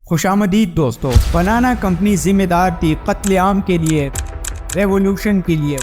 खुशामदीद दोस्तों, बनाना कंपनी जिम्मेदार थी कत्लेआम के लिए, रेवोल्यूशन के लिए,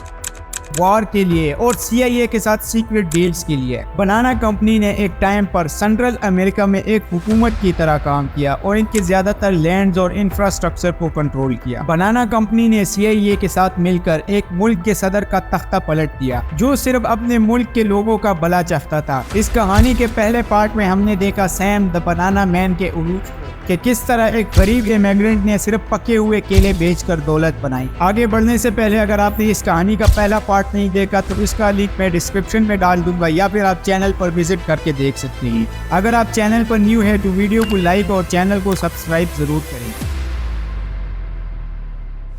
वॉर के लिए और CIA के साथ सीक्रेट डील्स के लिए। बनाना कंपनी ने एक टाइम पर सेंट्रल अमेरिका में एक हुकूमत की तरह काम किया और इनके ज्यादातर लैंड्स और इंफ्रास्ट्रक्चर को कंट्रोल किया। बनाना कंपनी ने CIA के साथ मिलकर एक मुल्क के सदर का तख्ता पलट दिया जो सिर्फ अपने मुल्क के लोगों का भला चाहता था। इस कहानी के पहले पार्ट में हमने देखा सैम द बनाना मैन के उरूज कि किस तरह एक गरीब इमिग्रेंट ने सिर्फ पके हुए केले बेचकर दौलत बनाई। आगे बढ़ने से पहले अगर आपने इस कहानी का पहला पार्ट नहीं देखा तो इसका लिंक मैं डिस्क्रिप्शन में डाल दूंगा या फिर आप चैनल पर विजिट करके देख सकते हैं। अगर आप चैनल पर न्यू है तो वीडियो को लाइक और चैनल को सब्सक्राइब जरूर करें।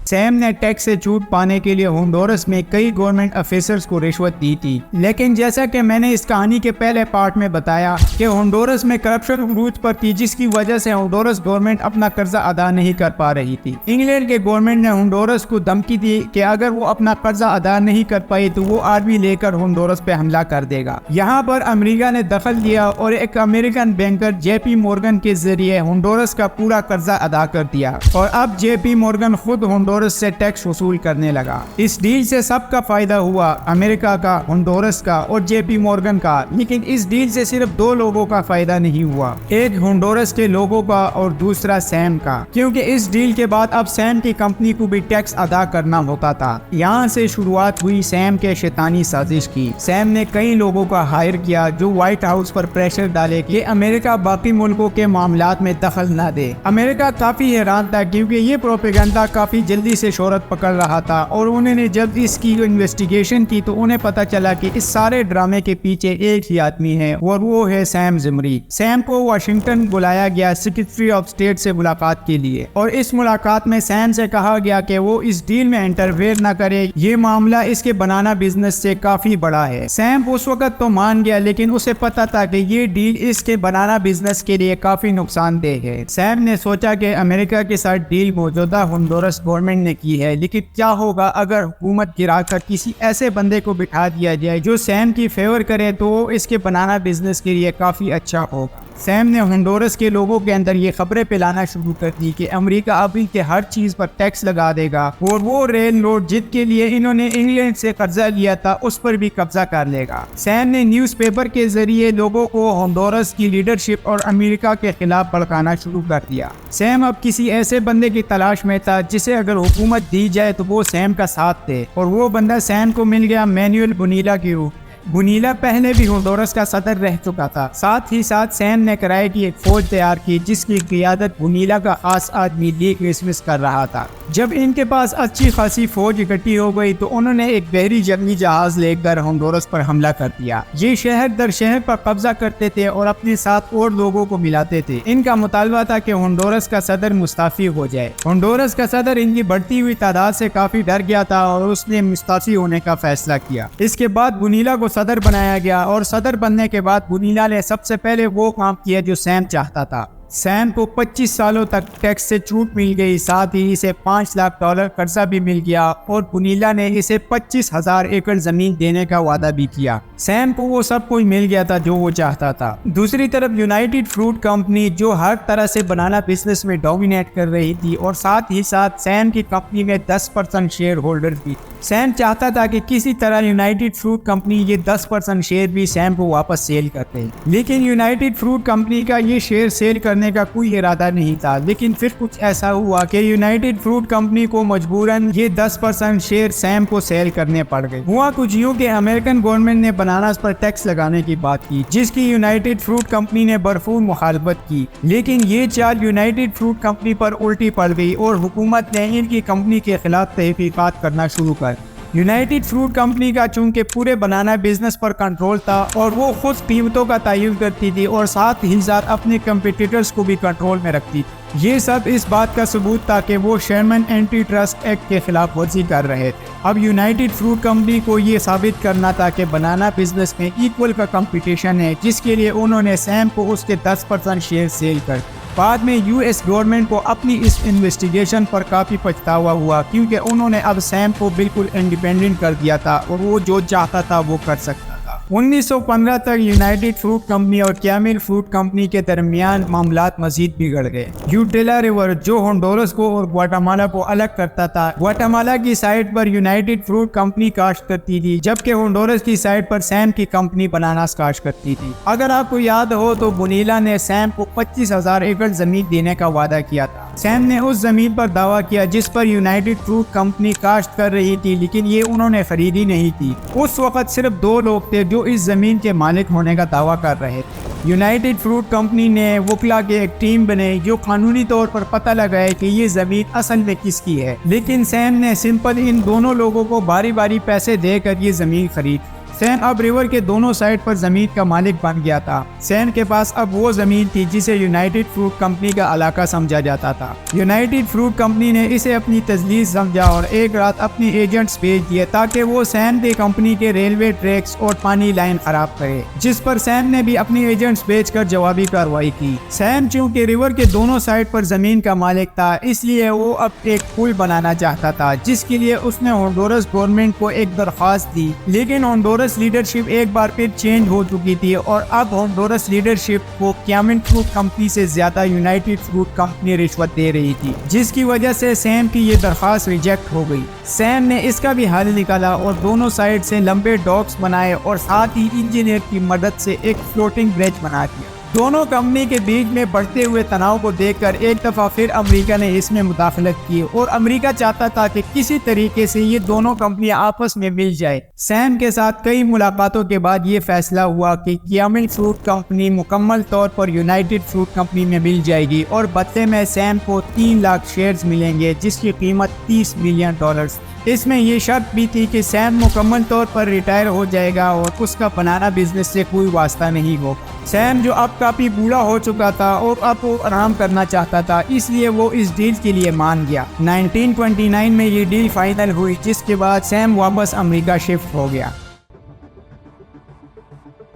सैम ने टैक्स से छूट पाने के लिए होंडुरास में कई गवर्नमेंट ऑफिसर्स को रिश्वत दी थी, लेकिन जैसा कि मैंने इस कहानी के पहले पार्ट में बताया कि होंडुरास में करप्शन अरूज पर थी जिसकी वजह से होंडुरास गवर्नमेंट अपना कर्जा अदा नहीं कर पा रही थी। इंग्लैंड के गवर्नमेंट ने होंडुरास को धमकी दी कि अगर वो अपना कर्जा अदा नहीं कर पाई तो वो आर्मी लेकर होंडुरास पे हमला कर देगा। यहाँ पर अमेरिका ने दखल दिया और एक अमेरिकन बैंकर JP मोर्गन के जरिए होंडुरास का पूरा कर्जा अदा कर दिया और अब JP मोर्गन खुद होंडुरास से टैक्स वसूल करने लगा। इस डील से सबका फायदा हुआ, अमेरिका का, होंडुरास का और JP मोर्गन का। लेकिन इस डील से सिर्फ दो लोगों का फायदा नहीं हुआ, एक होंडुरास के लोगों का और दूसरा सैम का, क्योंकि इस डील के बाद अब सैम की कंपनी को भी टैक्स अदा करना होता था। यहाँ से शुरुआत हुई सैम के शैतानी साजिश की। सैम ने कई लोगों का हायर किया जो व्हाइट हाउस पर प्रेशर डाले कि अमेरिका बाकी मुल्कों के मामलात में दखल न दे। अमेरिका काफी हैरान था क्योंकि ये प्रोपेगेंडा काफी जल्दी से शोहरत पकड़ रहा था और उन्होंने जब इसकी इन्वेस्टिगेशन की तो उन्हें पता चला कि इस सारे ड्रामे के पीछे एक ही आदमी है और वो है सैम ज़िमरी। सैम को वाशिंगटन बुलाया गया सेक्रेटरी ऑफ स्टेट से मुलाकात के लिए और इस मुलाकात में सैम से कहा गया कि वो इस डील में इंटरफेयर न करे, ये मामला इसके बनाना बिजनेस से काफी बड़ा है। सैम उस वक्त तो मान गया लेकिन उसे पता था कि ये डील इसके बनाना बिजनेस के लिए काफी नुकसानदेह है। सैम ने सोचा कि अमेरिका के साथ डील मौजूदा होंडुरास गवर्नमेंट ने की है, लेकिन क्या होगा अगर हुकूमत गिराकर किसी ऐसे बंदे को बिठा दिया जाए जो सैम की फेवर करे तो इसके बनाना बिजनेस के लिए काफी अच्छा होगा। सैम ने होंडुरास के लोगों के अंदर ये खबरें फैलाना शुरू कर दी कि अमेरिका अब इनके हर चीज पर टैक्स लगा देगा और वो रेल रोड जिसके लिए इन्होंने इंग्लैंड से कर्जा लिया था उस पर भी कब्जा कर लेगा। सैम ने न्यूज़पेपर के जरिए लोगों को होंडुरास की लीडरशिप और अमेरिका के खिलाफ भड़काना शुरू कर दिया। सैम अब किसी ऐसे बंदे की तलाश में था जिसे अगर हुकूमत दी जाए तो वो सैम का साथ दे और वो बंदा सैम को मिल गया मैनुअल बुनीला के रूप। बुनीला पहले भी होंडुरास का सदर रह चुका था। साथ ही साथ सैम ने किराए की एक फौज तैयार की जिसकी क़ियादत बुनीला का खास आदमी ली क्रिसमस कर रहा था। जब इनके पास अच्छी खासी फौज इकट्ठी हो गई तो उन्होंने एक बहरी जंगी जहाज लेकर होंडुरास पर हमला कर दिया। ये शहर दर शहर पर कब्जा करते थे और अपने साथ और लोगों को मिलाते थे। इनका मुतालबा था कि होंडुरास का सदर मुस्ताफी हो जाए। होंडुरास का सदर इनकी बढ़ती हुई तादाद से काफी डर गया था और उसने मुस्ताफी होने का फैसला किया। इसके बाद बुनीला को सदर बनाया गया और सदर बनने के बाद बुनीला ने सबसे पहले वो काम किया जो सैम चाहता था। सैम को 25 सालों तक टैक्स से छूट मिल गई, साथ ही इसे $5 लाख कर्जा भी मिल गया और बुनीला ने इसे 25,000 एकड़ जमीन देने का वादा भी किया। सैम को वो सब कुछ मिल गया था जो वो चाहता था। दूसरी तरफ यूनाइटेड फ्रूट कंपनी जो हर तरह से बनाना बिजनेस में डोमिनेट कर रही थी और साथ ही साथ सैम की कंपनी में 10% शेयर होल्डर भी। सैम चाहता था कि किसी तरह यूनाइटेड फ्रूट कंपनी ये 10% शेयर भी सैम को वापस सेल करते, लेकिन यूनाइटेड फ्रूट कंपनी का ये शेयर सेल करने का कोई इरादा नहीं था। लेकिन फिर कुछ ऐसा हुआ कि यूनाइटेड फ्रूट कंपनी को मजबूरन ये 10% शेयर सैम को सेल करने पड़ गए। हुआ कुछ यूं कि अमेरिकन गवर्नमेंट ने बनानास पर टैक्स लगाने की बात की जिसकी यूनाइटेड फ्रूट कंपनी ने भरपूर मुखालफत की, लेकिन ये चाल यूनाइटेड फ्रूट कंपनी पर उल्टी पड़ गई और हुकूमत ने इनकी कंपनी के खिलाफ तहकीकात करना शुरू कर। यूनाइटेड फ्रूट कंपनी का चूंकि पूरे बनाना बिजनेस पर कंट्रोल था और वो खुद कीमतों का तयन करती थी और साथ ही साथ अपने कंपटीटर्स को भी कंट्रोल में रखती थी। ये सब इस बात का सबूत था कि वो शेरमैन एंटी ट्रस्ट एक्ट के खिलाफ वर्जी कर रहे थे। अब यूनाइटेड फ्रूट कंपनी को ये साबित करना था कि बनाना बिजनेस में इक्वल का कंपटीशन है, जिसके लिए उन्होंने सैम को उसके 10% शेयर सेल कर। बाद में US गवर्नमेंट को अपनी इस इन्वेस्टिगेशन पर काफ़ी पछतावा हुआ क्योंकि उन्होंने अब सैम को बिल्कुल इंडिपेंडेंट कर दिया था और वो जो चाहता था वो कर सकता था। 1915 तक यूनाइटेड फ्रूट कंपनी और कैमिल फ्रूट कंपनी के दरमियान मामलात मजीद बिगड़ गए। यूटेला रिवर जो होंडुरास को और ग्वाटेमाला को अलग करता था, ग्वाटेमाला की साइड पर यूनाइटेड फ्रूट कंपनी काश्त करती थी, जबकि होंडुरास की साइड पर सैम की कंपनी बनानास काश्त करती थी। अगर आपको याद हो तो बुनीला ने सैम को 25,000 एकड़ जमीन देने का वादा किया था। सैम ने उस जमीन पर दावा किया जिस पर यूनाइटेड फ्रूट कंपनी काश्त कर रही थी, लेकिन ये उन्होंने खरीदी नहीं थी। उस वक्त सिर्फ 2 लोग थे जो इस जमीन के मालिक होने का दावा कर रहे थे। यूनाइटेड फ्रूट कंपनी ने वकला की एक टीम बनाई जो कानूनी तौर पर पता लगाए कि ये जमीन असल में किसकी है, लेकिन सैम ने सिंपल इन दोनों लोगों को बारी बारी पैसे देकर ये जमीन खरीद। सैम अब रिवर के दोनों साइड पर जमीन का मालिक बन गया था। सैम के पास अब वो जमीन थी जिसे यूनाइटेड फ्रूट कंपनी का इलाका समझा जाता था। यूनाइटेड फ्रूट कंपनी ने इसे अपनी तजलीस समझा और एक रात अपनी एजेंट्स भेज दिए ताकि वो सैम की कंपनी के रेलवे ट्रैक्स और पानी लाइन खराब करे, जिस पर सैम ने भी अपनी एजेंट्स भेजकर जवाबी कार्रवाई की। सैम चूंकि रिवर के दोनों साइड पर जमीन का मालिक था, इसलिए वो अब एक पुल बनाना चाहता था, जिसके लिए उसने होंडुरास गवर्नमेंट को एक दरख्वास्त दी। लेकिन होंडुरास लीडरशिप एक बार फिर चेंज हो चुकी थी और अब होंडुरास लीडरशिप को कैमिल फ्रूट कंपनी से ज्यादा यूनाइटेड फ्रूट कंपनी रिश्वत दे रही थी, जिसकी वजह से सैम की ये दरख्वास्त रिजेक्ट हो गई। सैम ने इसका भी हल निकाला और दोनों साइड से लंबे डॉक्स बनाए और साथ ही इंजीनियर की मदद से एक फ्लोटिंग ब्रिज बना दिया। दोनों कंपनी के बीच में बढ़ते हुए तनाव को देखकर एक दफा फिर अमेरिका ने इसमें मुदाखलत की और अमेरिका चाहता था कि किसी तरीके से ये दोनों कंपनियां आपस में मिल जाए। सैम के साथ कई मुलाकातों के बाद ये फैसला हुआ कि कैमिल फ्रूट कंपनी मुकम्मल तौर पर यूनाइटेड फ्रूट कंपनी में मिल जाएगी और बदले में सैम को 3 लाख शेयर्स मिलेंगे, जिसकी कीमत $30 मिलियन। इसमें ये शर्त भी थी कि सैम मुकम्मल तौर पर रिटायर हो जाएगा और उसका बनाना बिजनेस से कोई वास्ता नहीं होगा। सैम जो अब काफ़ी बूढ़ा हो चुका था और अब वो आराम करना चाहता था, इसलिए वो इस डील के लिए मान गया। 1929 में ये डील फाइनल हुई, जिसके बाद सैम वापस अमेरिका शिफ्ट हो गया।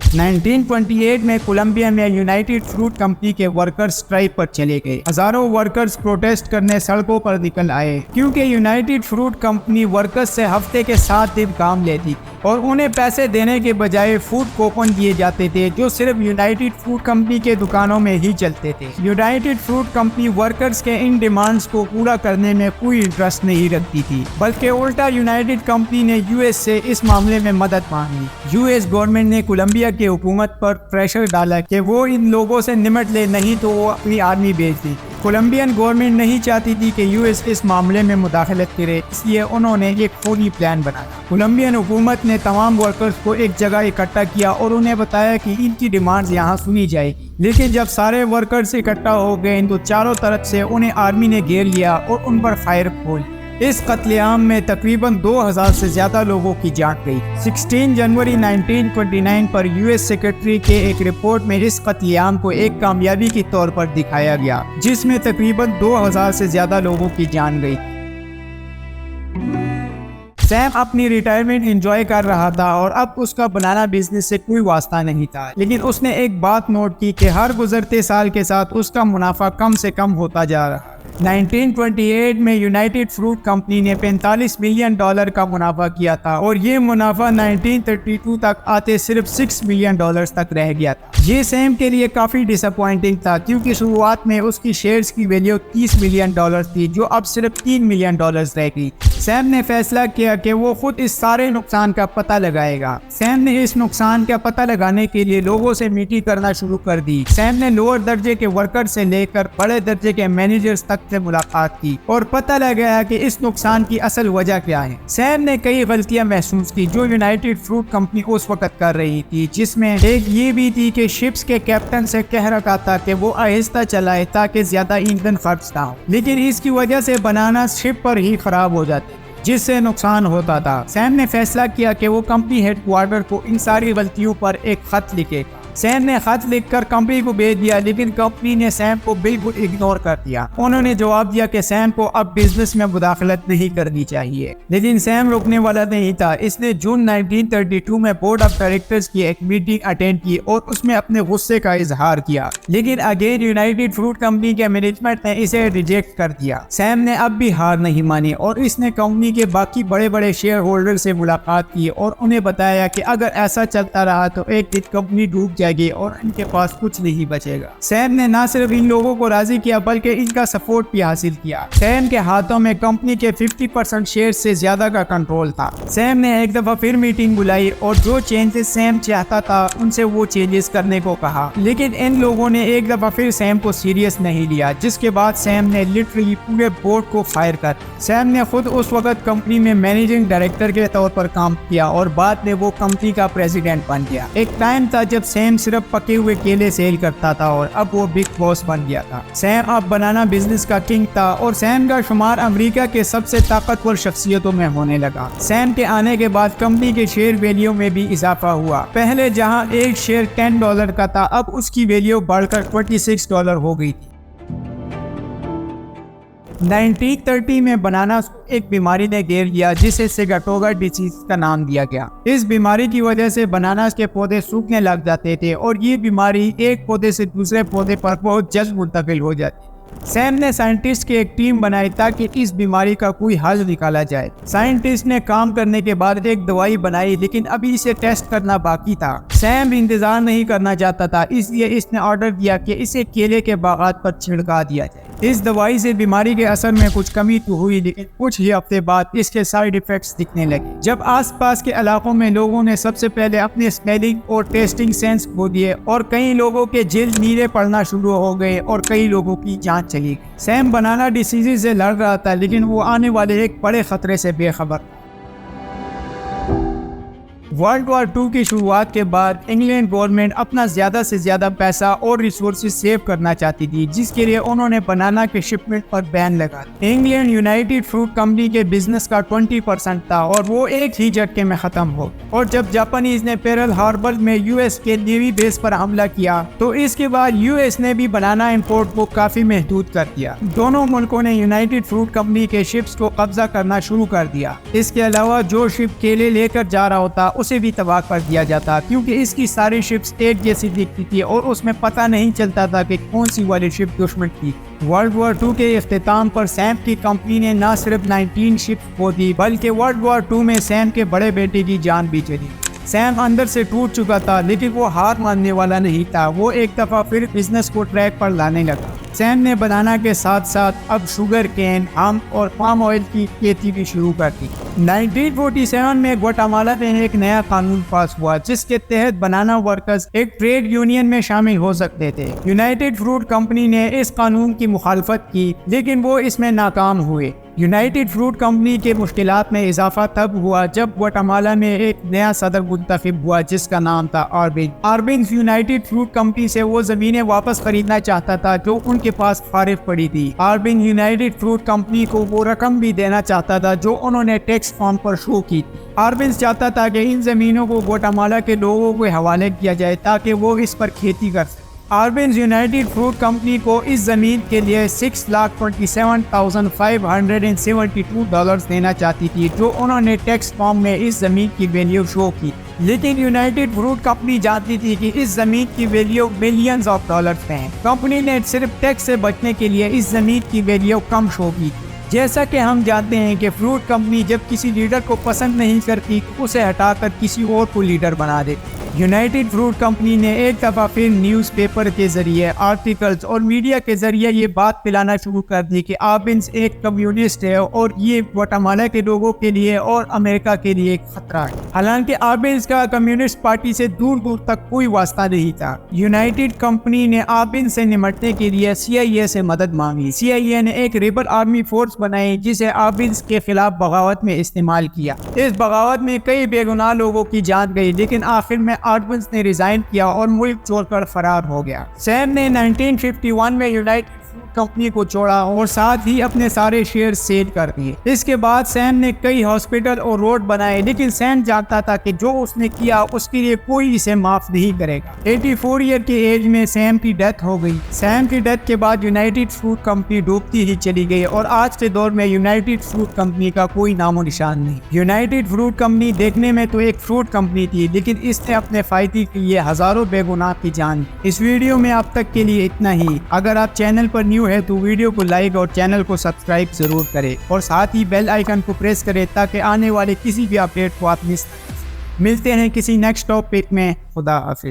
1928 में कोलंबिया में यूनाइटेड फ्रूट कंपनी के वर्कर्स स्ट्राइक पर चले गए। हजारों वर्कर्स प्रोटेस्ट करने सड़कों पर निकल आए क्योंकि यूनाइटेड फ्रूट कंपनी वर्कर्स से हफ्ते के 7 दिन काम लेती और उन्हें पैसे देने के बजाय फूड कूपन दिए जाते थे जो सिर्फ यूनाइटेड फ्रूट कंपनी के दुकानों में ही चलते थे। यूनाइटेड फ्रूट कंपनी वर्कर्स के इन डिमांड्स को पूरा करने में कोई इंटरेस्ट नहीं रखती थी, बल्कि उल्टा यूनाइटेड कंपनी ने यूएस से इस मामले में मदद मांगी। यूएस गवर्नमेंट ने कोलंबिया की हुकूमत पर प्रेशर डाला कि वो इन लोगों से निमट ले, नहीं तो वो अपनी आर्मी भेज दी। कोलंबियन गवर्नमेंट नहीं चाहती थी कि यूएस इस मामले में मुदाखलत करे, इसलिए उन्होंने एक फौरी प्लान बनाया। कोलंबियन हुकूमत ने तमाम वर्कर्स को एक जगह इकट्ठा किया और उन्हें बताया कि इनकी डिमांड्स यहाँ सुनी जाएगी। लेकिन जब सारे वर्कर्स इकट्ठा हो गए तो चारों तरफ से उन्हें आर्मी ने घेर लिया और उन पर फायर खोल। इस कत्लेआम में तकरीबन 2000 से ज्यादा लोगों की जान गई। 16 जनवरी 1929 पर यूएस सेक्रेटरी के एक रिपोर्ट में इस कत्लेआम को एक कामयाबी के तौर पर दिखाया गया, जिसमें तकरीबन 2000 से ज्यादा लोगों की जान गई। सैम अपनी रिटायरमेंट एंजॉय कर रहा था और अब उसका बनाना बिजनेस से कोई वास्ता नहीं था, लेकिन उसने एक बात नोट की कि हर गुजरते साल के साथ उसका मुनाफा कम से कम होता जा रहा। 1928 में यूनाइटेड फ्रूट कंपनी ने $45 मिलियन का मुनाफा किया था और ये मुनाफा 1932 तक आते सिर्फ $6 मिलियन तक रह गया था। ये सैम के लिए काफ़ी डिसअपॉइंटिंग था क्योंकि शुरुआत में उसकी शेयर्स की वैल्यू $30 मिलियन थी, जो अब सिर्फ $3 मिलियन रह गई। सैम ने फैसला किया कि वो खुद इस सारे नुकसान का पता लगाएगा। सैम ने इस नुकसान का पता लगाने के लिए लोगों से मीटिंग करना शुरू कर दी। सैम ने लोअर दर्जे के वर्कर से लेकर बड़े दर्जे के मैनेजर्स तक से मुलाकात की और पता लगाया कि इस नुकसान की असल वजह क्या है। सैम ने कई गलतियां महसूस की जो यूनाइटेड फ्रूट कंपनी उस वक्त कर रही थी, जिसमें एक ये भी थी कि शिप्स के कैप्टन से कह रखा था कि वो आहिस्ता चलाए ताकि ज्यादा ईंधन खर्च ना हो, लेकिन इसकी वजह से बनाना शिप पर ही खराब हो जाते, जिससे नुकसान होता था। सैम ने फैसला किया कि वो कंपनी हेडक्वार्टर को इन सारी गलतियों पर एक खत लिखेगा। सैम ने खत लिखकर कंपनी को भेज दिया, लेकिन कंपनी ने सैम को बिल्कुल इग्नोर कर दिया। उन्होंने जवाब दिया कि सैम को अब बिजनेस में मुदाखलत नहीं करनी चाहिए, लेकिन सैम रुकने वाला नहीं था। इसने जून 1932 में बोर्ड ऑफ डायरेक्टर्स की एक मीटिंग अटेंड की और उसमें अपने गुस्से का इजहार किया, लेकिन अगेन यूनाइटेड फ्रूट कंपनी के मैनेजमेंट ने इसे रिजेक्ट कर दिया। सैम ने अब भी हार नहीं मानी और इसने कंपनी के बाकी बड़े बड़े शेयर होल्डर से मुलाकात की और उन्हें बताया कि अगर ऐसा चलता रहा तो एक दिन कंपनी डूब जाएगी और इनके पास कुछ नहीं बचेगा। सैम ने न सिर्फ इन लोगों को राजी किया बल्कि इनका सपोर्ट भी हासिल किया। सैम के हाथों में कंपनी के 50% शेयर से ज्यादा का कंट्रोल था। सैम ने एक दफा फिर मीटिंग बुलाई और जो चेंजेस सैम चाहता था उनसे वो चेंजेस करने को कहा, लेकिन इन लोगों ने एक दफा फिर सैम को सीरियस नहीं लिया, जिसके बाद सैम ने लिटरली पूरे बोर्ड को फायर कर। सैम ने खुद उस वक्त कंपनी में मैनेजिंग डायरेक्टर के तौर पर काम किया और बाद में वो कंपनी का प्रेसिडेंट बन गया। एक टाइम था जब सैम सिर्फ पके हुए केले सेल करता था और अब वो बिग बॉस बन गया था। सैम अब बनाना बिजनेस का किंग था और सैम का शुमार अमेरिका के सबसे ताकतवर शख्सियतों में होने लगा। सैम के आने के बाद कंपनी के शेयर वैल्यू में भी इजाफा हुआ। पहले जहां एक शेयर $10 का था, अब उसकी वैल्यू बढ़कर $26 हो गई थी। 1930 में बनाना एक बीमारी ने घेर लिया जिसे सेगाटोगा डिसीज का नाम दिया गया। इस बीमारी की वजह से बनाना के पौधे सूखने लग जाते थे और ये बीमारी एक पौधे से दूसरे पौधे पर बहुत जल्द मुंतकिल हो जाती। सैम ने साइंटिस्ट की एक टीम बनाई ताकि इस बीमारी का कोई हल निकाला जाए। साइंटिस्ट ने काम करने के बाद एक दवाई बनाई, लेकिन अभी इसे टेस्ट करना बाकी था। सैम इंतजार नहीं करना चाहता था, इसलिए इसने ऑर्डर दिया कि इसे केले के बागात पर छिड़का दिया जाए। इस दवाई से बीमारी के असर में कुछ कमी तो हुई, लेकिन कुछ ही हफ्ते बाद इसके साइड इफेक्ट्स दिखने लगे। जब आसपास के इलाकों में लोगों ने सबसे पहले अपने स्मेलिंग और टेस्टिंग सेंस खो दिए और कई लोगों के जिल्द नीरे पड़ना शुरू हो गए और कई लोगों की जान चली गई। सैम बनाना डिसीज से लड़ रहा था, लेकिन वो आने वाले एक बड़े खतरे से बेखबर। वर्ल्ड वॉर 2 की शुरुआत के बाद इंग्लैंड गवर्नमेंट अपना ज्यादा से ज्यादा पैसा और रिसोर्सेज सेव करना चाहती थी, जिसके लिए उन्होंने बनाना के शिपमेंट पर बैन लगा दिया। इंग्लैंड यूनाइटेड फ्रूट कंपनी के बिजनेस का 20% था और वो एक ही झटके में खत्म हो। और जब जापानीज ने पेरल हार्बर में यूएस के नेवी बेस पर हमला किया तो इसके बाद यूएस ने भी बनाना इंपोर्ट को काफी महदूद कर दिया। दोनों मुल्कों ने यूनाइटेड फ्रूट कंपनी के शिप्स को कब्जा करना शुरू कर दिया। इसके अलावा जो शिप केले लेकर जा रहा होता उसे भी तबाह कर दिया जाता, क्योंकि इसकी सारी शिप्स एक जैसी दिखती थी और उसमें पता नहीं चलता था कि कौन सी वाली शिप दुश्मन थी। वर्ल्ड वॉर 2 के इख्तिताम पर सैम की कंपनी ने न सिर्फ 19 शिप्स खो दी, बल्कि वर्ल्ड वॉर 2 में सैम के बड़े बेटे की जान भी चली। सैम अंदर से टूट चुका था, लेकिन वो हार मानने वाला नहीं था। वो एक दफा फिर बिजनेस को ट्रैक पर लाने लगा। सैम ने बनाना के साथ साथ अब शुगर केन, आम और पाम ऑयल की खेती भी शुरू कर दी। 1947 में ग्वाटेमाला में एक नया कानून पास हुआ जिसके तहत बनाना वर्कर्स एक ट्रेड यूनियन में शामिल हो सकते थे। यूनाइटेड फ्रूट कंपनी ने इस कानून की मुखालफत की, लेकिन वो इसमें नाकाम हुए। यूनाइटेड फ्रूट कंपनी के मुश्किलात में इजाफा तब हुआ जब ग्वाटेमाला में एक नया सदर मुंतखब हुआ जिसका नाम था आर्बिन। आर्बिन यूनाइटेड फ्रूट कंपनी से वो जमीनें वापस खरीदना चाहता था जो उनके पास फारिग पड़ी थी। आर्बिन यूनाइटेड फ्रूट कंपनी को वो रकम भी देना चाहता था जो उन्होंने टैक्स फॉर्म पर शो की थी। आर्बिन चाहता था कि इन जमीनों को ग्वाटेमाला के लोगों के हवाले किया जाए ताकि वो इस पर खेती कर सके। आर्बिन यूनाइटेड फ्रूट कंपनी को इस जमीन के लिए $6,27,572 देना चाहती थी, जो उन्होंने टैक्स फॉर्म में इस जमीन की वैल्यू शो की। लेकिन यूनाइटेड फ्रूट कंपनी जानती थी कि इस जमीन की वैल्यू मिलियंस ऑफ डॉलर्स में है। कंपनी ने सिर्फ टैक्स से बचने के लिए इस जमीन की वैल्यू कम शो की। जैसा कि हम जानते हैं कि फ्रूट कंपनी जब किसी लीडर को पसंद नहीं करती उसे हटाकर किसी और को लीडर बना देती। यूनाइटेड फ्रूट कंपनी ने एक दफ़ा फिर न्यूज़पेपर के जरिए, आर्टिकल्स और मीडिया के जरिए ये बात फैलाना शुरू कर दी कि आर्बिन एक कम्युनिस्ट है और ये ग्वाटेमाला के लोगों के लिए और अमेरिका के लिए एक खतरा है। हालांकि आर्बिन का कम्युनिस्ट पार्टी से दूर दूर तक कोई वास्ता नहीं था। यूनाइटेड कंपनी ने आर्बिन से निपटने के लिए CIA से मदद मांगी। CIA ने एक रिबल आर्मी फोर्स बनाई जिसे आर्बिन के खिलाफ बगावत में इस्तेमाल किया। इस बगावत में कई बेगुनाह लोगों की जान गई, लेकिन आखिर में आर्बिन ने रिजाइन किया और मुल्क छोड़कर फरार हो गया। सैम ने 1951 में यूनाइटेड फ्रूट कंपनी को छोड़ा और साथ ही अपने सारे शेयर सेल कर दिए। इसके बाद सैम ने कई हॉस्पिटल और रोड बनाए, लेकिन सैम जानता था कि जो उसने किया उसके लिए कोई इसे माफ नहीं करेगा। 84 ईयर के एज में सैम की डेथ हो गई। सैम की डेथ के बाद यूनाइटेड फ्रूट कंपनी डूबती ही चली गई और आज के दौर में यूनाइटेड फ्रूट कंपनी का कोई नामो निशान नहीं। यूनाइटेड फ्रूट कंपनी देखने में तो एक फ्रूट कंपनी थी, लेकिन इसने अपने फायदे के लिए हजारों बेगुनाह की जान। इस वीडियो में अब तक के लिए इतना ही। अगर आप चैनल पर न्यू है तो वीडियो को लाइक और चैनल को सब्सक्राइब जरूर करें और साथ ही बेल आइकन को प्रेस करें ताकि आने वाले किसी भी अपडेट को आप मिलते हैं किसी नेक्स्ट टॉपिक में। खुदा हाफिज।